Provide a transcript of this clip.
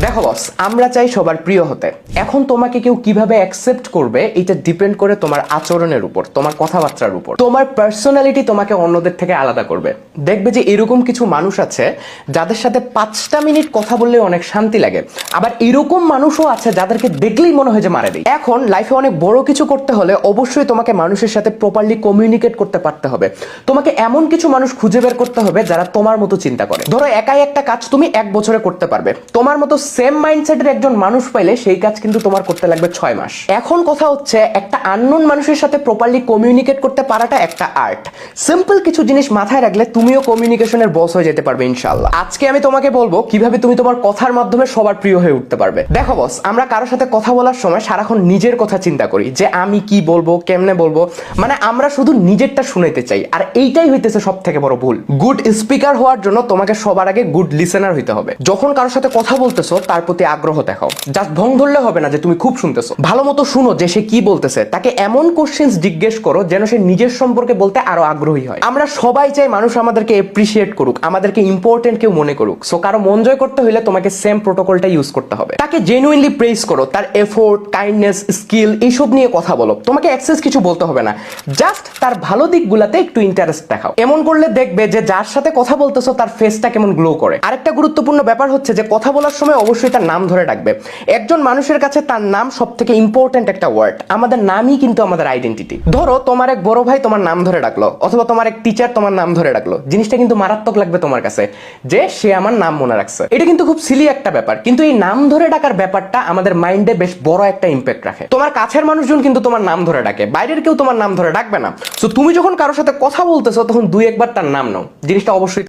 দেখো বস, আমরা চাই সবার প্রিয় হতে। এখন তোমাকে কেউ কিভাবে অ্যাকসেপ্ট করবে এটা ডিপেন্ড করে তোমার আচরণের উপর, তোমার কথাবার্তার উপর। তোমার পার্সোনালিটি তোমাকে অন্যদের থেকে আলাদা করবে। দেখবে যে এরকম কিছু মানুষ আছে যাদের সাথে 5টা মিনিট কথা বললে অনেক শান্তি লাগে, আবার এরকম মানুষও আছে যাদেরকে দেখলেই মনে হয় যে মারে দেয়। এখন লাইফে অনেক বড় কিছু করতে হলে অবশ্যই তোমাকে মানুষের সাথে প্রপারলি কমিউনিকেট করতে পারতে হবে। তোমাকে এমন কিছু মানুষ খুঁজে বের করতে হবে যারা তোমার মতো চিন্তা করে। ধরো একাই একটা কাজ তুমি 1 বছরে করতে পারবে, তোমার মতো সেম মাইন্ডসেটের একজন মানুষ পাইলে সেই কাজ কিন্তু তোমার করতে লাগবে 6 মাস। এখন কথা হচ্ছে একটা আননোন মানুষের সাথে প্রপারলি কমিউনিকেট করতে পারাটা একটা আর্ট। সিম্পল কিছু জিনিস মাথায় রাখলে তুমিও কমিউনিকেশনের বস হয়ে যেতে পারবে ইনশাআল্লাহ। আজকে আমি তোমাকে বলবো কিভাবে তুমি তোমার কথার মাধ্যমে সবার প্রিয় হয়ে উঠতে পারবে। দেখো বস, আমরা কারোর সাথে কথা বলার সময় সারাক্ষণ নিজের কথা চিন্তা করি যে আমি কি বলবো, কেমনে বলবো, মানে আমরা শুধু নিজেরটা শুনাইতে চাই, আর এইটাই হইতেছে সব থেকে বড় ভুল। গুড স্পিকার হওয়ার জন্য তোমাকে সবার আগে গুড লিসেনার হইতে হবে। যখন কারোর সাথে কথা বলতেছো তার প্রতি আগ্রহ দেখাও। জাস্ট ঢং ধরলে হবে না যে তুমি খুব শুনতেছো, ভালো মতো শুনো যে সে কি বলতেছে। তাকে এমন কোশ্চেন্স জিজ্ঞেস করো যেন সে নিজের সম্পর্কে বলতে আরো আগ্রহী হয়। আমরা সবাই চাই মানুষ আমাদেরকে এপ্রিসিয়েট করুক, আমাদেরকে ইম্পর্টেন্ট কেউ মনে করুক। সো কারো মন জয় করতে হলে তোমাকে সেম প্রোটোকলটা ইউজ করতে হবে। তাকে জেনুইনলি প্রেজ করো, তার এফোর্ট, কাইন্ডনেস, স্কিল এইসব নিয়ে কথা বলো। তোমাকে এক্সেস কিছু বলতে হবে না, জাস্ট তার ভালো দিকগুলাতে একটু ইন্টারেস্ট দেখাও। এমন করলে দেখবে যে যার সাথে কথা বলতেছো তার ফেসটা কেমন গ্লো করে। আরেকটা গুরুত্বপূর্ণ ব্যাপার হচ্ছে যে কথা বলার সময় অবশ্যই তার নাম ধরে ডাকবে। একজন মানুষের কাছে তার নাম সব থেকে ইম্পর্টেন্ট একটা ওয়ার্ড। আমাদের নামই কিন্তু আমাদের আইডেন্টিটি। ধরো তোমার এক বড় ভাই তোমার নাম ধরে ডাকলো, অথবা তোমার এক টিচার তোমার নাম ধরে ডাকলো, জিনিসটা কিন্তু মারাত্মক লাগবে তোমার কাছে যে সে আমার নাম মনে রাখছে। এটা কিন্তু খুব সিলি একটা ব্যাপার, কিন্তু এই নাম ধরে ডাকার ব্যাপারটা আমাদের মাইন্ডে বেশ বড় একটা ইম্প্যাক্ট রাখে। তোমার কাছের মানুষজন কিন্তু তোমার নাম ধরে ডাকে, বাইরের কেউ তোমার নাম ধরে ডাকবে না। সো তুমি যখন কারোর সাথে কথা বলতেছো তখন 2-1 বার তার নাম নাও, জিনিসটা অবশ্যই